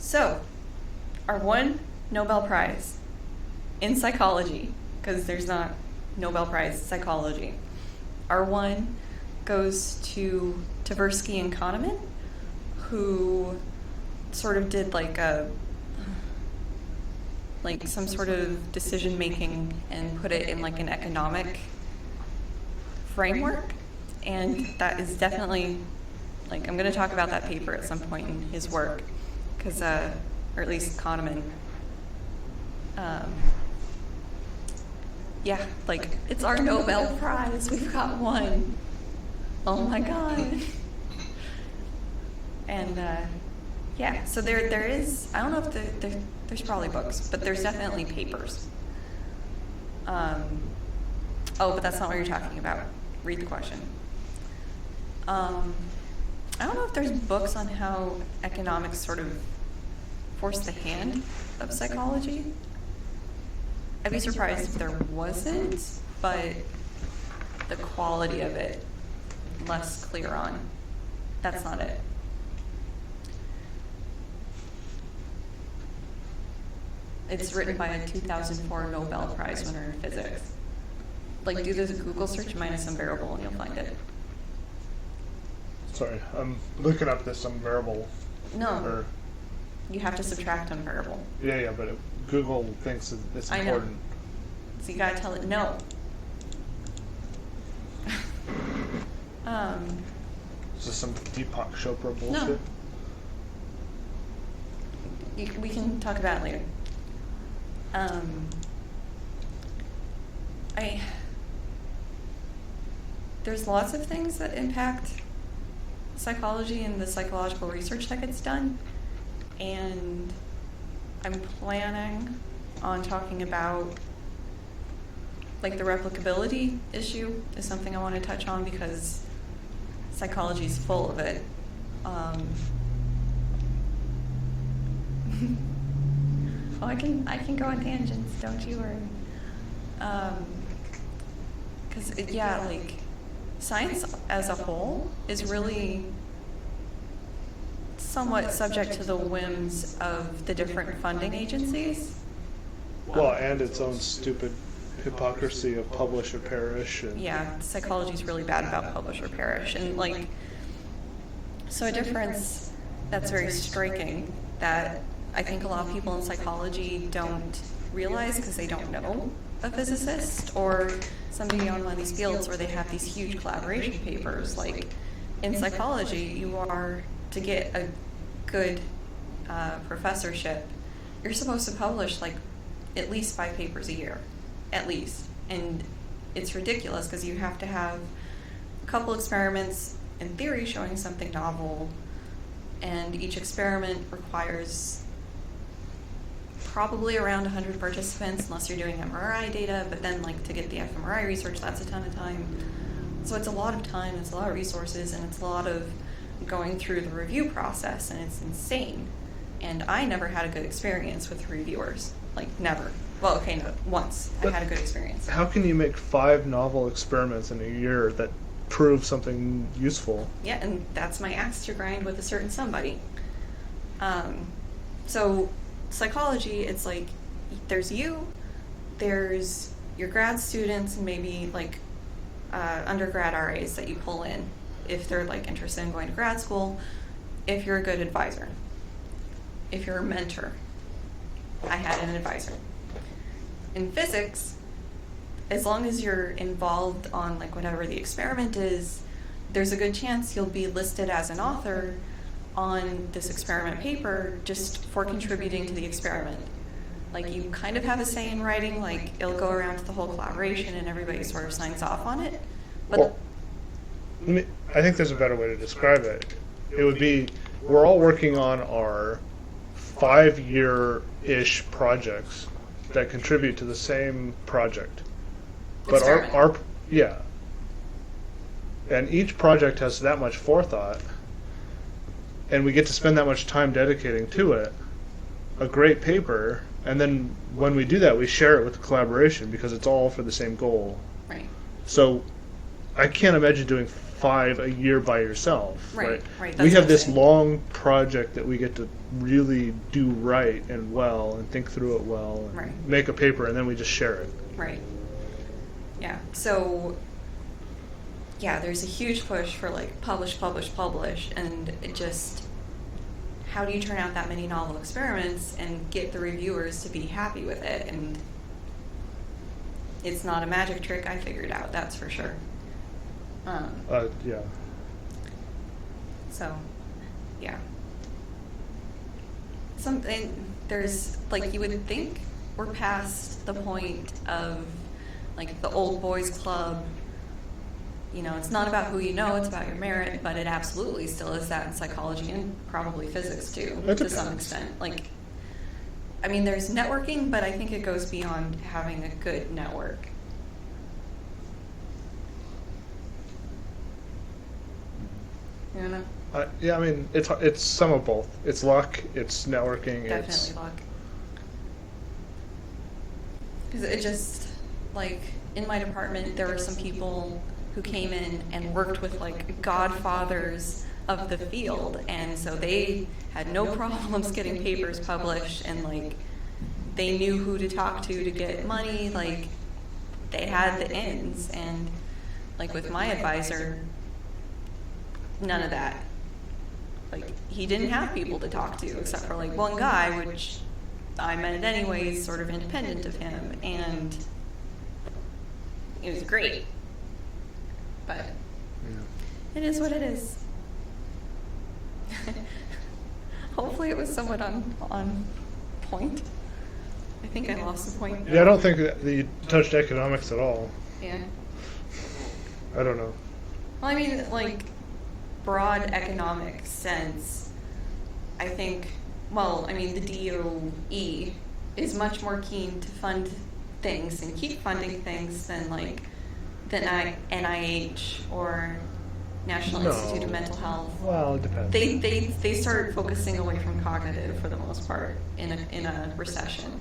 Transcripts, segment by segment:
So, our one Nobel Prize in psychology, because there's not Nobel Prize psychology, our one goes to Tversky and Kahneman, who sort of did like some sort of decision making and put it in like an economic framework. And that is definitely, like, I'm going to talk about that paper at some point in his work, because, or at least Kahneman. Yeah, like, it's our Nobel Prize. We've got one. Oh my God. And, yeah, so there is, I don't know if there's probably books, but there's definitely papers. Oh, but that's not what you're talking about. Read the question. I don't know if there's books on how economics sort of force the hand of psychology. I'd be surprised if there wasn't, but the quality of it, less clear on. That's not it. It's written by a 2004 Nobel Prize winner in physics. Like, do this Google search minus unbearable and you'll find it. Sorry, I'm looking up this unbearable. No, you have to subtract unbearable. Yeah, but Google thinks it's important. I know. So you gotta tell it no. Is this some Deepak Chopra bullshit? No. We can talk about it later. There's lots of things that impact psychology and the psychological research that gets done, and I'm planning on talking about, like, the replicability issue is something I want to touch on because psychology is full of it. Oh, I can go on tangents, don't you worry. Because, yeah, like, science as a whole is really somewhat subject to the whims of the different funding agencies. Well, and its own stupid hypocrisy of publish or perish. Yeah, psychology is really bad about publish or perish. And, like, so a difference that's very striking that I think a lot of people in psychology don't realize because they don't know a physicist or somebody on one of these fields where they have these huge collaboration papers. Like, in psychology, you are, to get a good professorship, you're supposed to publish like at least 5 papers a year, at least. And it's ridiculous because you have to have a couple experiments in theory showing something novel, and each experiment requires probably around 100 participants, unless you're doing MRI data, but then, like, to get the fMRI research, that's a ton of time. So it's a lot of time, it's a lot of resources, and it's a lot of going through the review process, and it's insane. And I never had a good experience with reviewers. Like, never. Well, okay, no, once I had a good experience. How can you make 5 novel experiments in a year that prove something useful? Yeah, and that's my axe to grind with a certain somebody. So psychology, it's like, there's there's your grad students, and maybe like undergrad RAs that you pull in if they're like interested in going to grad school, if you're a good advisor, if you're a mentor. I had an advisor. In physics, as long as you're involved on like whatever the experiment is, there's a good chance you'll be listed as an author on this experiment paper just for contributing to the experiment. Like, you kind of have a say in writing, like, it'll go around to the whole collaboration and everybody sort of signs off on it. But well, I think there's a better way to describe it. It would be, we're all working on our 5-year-ish projects that contribute to the same project. But our yeah. And each project has that much forethought, and we get to spend that much time dedicating to it. A great paper, and then when we do that, we share it with the collaboration because it's all for the same goal. Right. So I can't imagine doing 5 a year by yourself. Right. We That's have what this I'm saying. long project that we get to really do right and well and think through it well and Right. make a paper, and then we just share it. Right. Yeah. So, yeah, there's a huge push for like publish, and it just, how do you turn out that many novel experiments and get the reviewers to be happy with it? And it's not a magic trick I figured out, that's for sure. Yeah. So, yeah. There's, like, you would think we're past the point of, like, the old boys club. You know, it's not about who you know, it's about your merit, but it absolutely still is that in psychology and probably physics too, to some extent. Like, I mean, there's networking, but I think it goes beyond having a good network. You know? Yeah, I mean, it's some of both. It's luck, it's networking, Definitely luck. Because it just, like, in my department, there were some people who came in and worked with, like, godfathers of the field, and so they had no problems getting papers published, and, like, they knew who to talk to get money, like, they had the ins, and, like, with my advisor, none of that. Like, he didn't have people to talk to, except for, like, one guy, which I met anyways, sort of independent of him, and it was great. But it is what it is. Hopefully it was somewhat on point. I think I lost the point. Yeah, I don't think that you touched economics at all. Yeah. I don't know. Well, I mean, like, broad economic sense, I think, well, I mean, the DOE is much more keen to fund things and keep funding things than, like, NIH or National Institute of Mental Health. Well, it depends. They started focusing away from cognitive for the most part in a recession.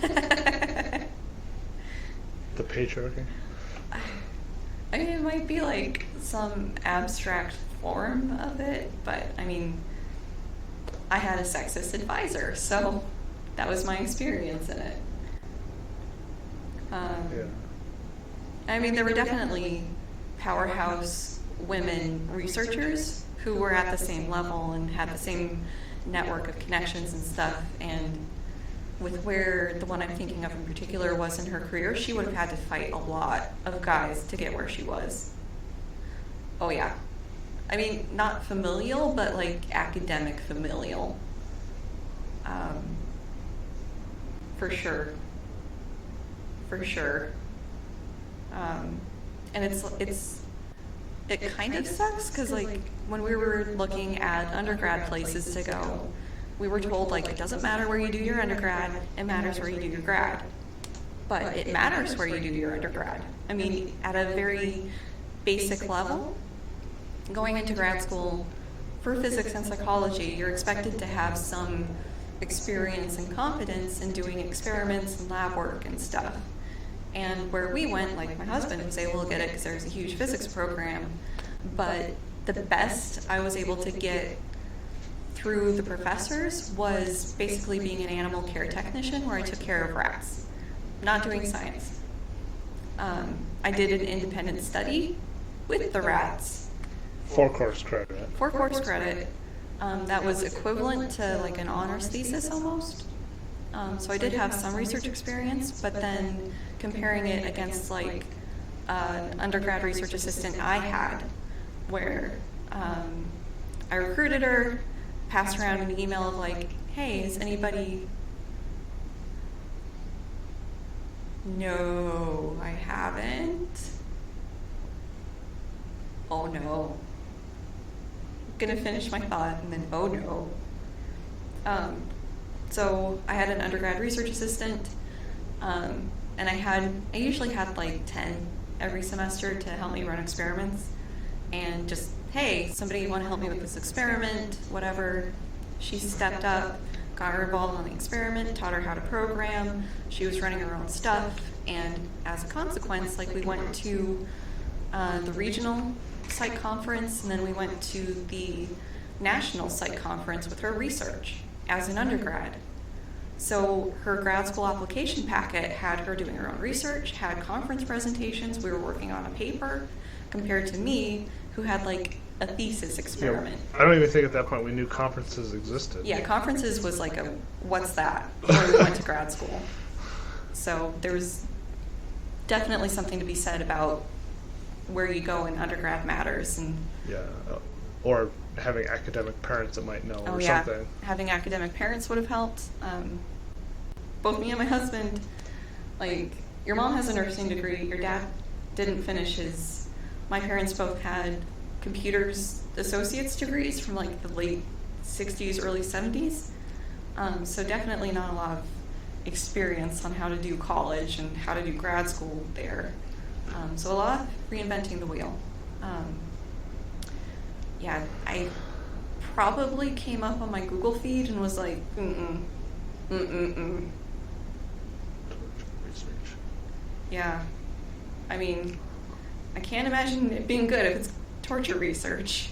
The patriarchy? I mean, it might be like some abstract form of it, but I mean, I had a sexist advisor, so that was my experience in it. Yeah. I mean, there were definitely powerhouse women researchers who were at the same level and had the same network of connections and stuff, and with where the one I'm thinking of in particular was in her career, she would have had to fight a lot of guys to get where she was. Oh yeah. I mean, not familial, but like academic familial. For sure. For sure. And it kind of sucks because, like, when we were looking at undergrad places to go, we were told, like, it doesn't matter where you do your undergrad, it matters where you do your grad. But it matters where you do your undergrad. I mean, at a very basic level, going into grad school for physics and psychology, you're expected to have some experience and competence in doing experiments and lab work and stuff. And where we went, like, my husband was able to get it because there's a huge physics program, but the best I was able to get through the professors was basically being an animal care technician where I took care of rats, not doing science. I did an independent study with the rats. 4 course credit. 4 course credit. That was equivalent to like an honors thesis almost. So I did have some research experience, but then comparing it against like an undergrad research assistant I had, where I recruited her, passed around an email of like, hey, is anybody... No, I haven't. Oh no. I'm gonna finish my thought and then, oh no. So I had an undergrad research assistant, and I usually had like 10 every semester to help me run experiments, and just, hey, somebody want to help me with this experiment, whatever. She stepped up, got her involved on the experiment, taught her how to program. She was running her own stuff, And as a consequence, like we went to the regional psych conference, and then we went to the national psych conference with her research as an undergrad. So her grad school application packet had her doing her own research, had conference presentations, we were working on a paper, compared to me, who had like a thesis experiment. I don't even think at that point we knew conferences existed. Yeah, conferences was like a, what's that, when we went to grad school. So there was definitely something to be said about where you go in undergrad matters. And yeah, or having academic parents that might know or something. Having academic parents would have helped. Both me and my husband, like, your mom has a nursing degree, your dad didn't finish his. My parents both had computers associate's degrees from like the late 60s, early 70s. So definitely not a lot of experience on how to do college and how to do grad school there. So a lot of reinventing the wheel. Yeah, I probably came up on my Google feed and was like, Research. Yeah, I mean, I can't imagine it being good if it's torture research.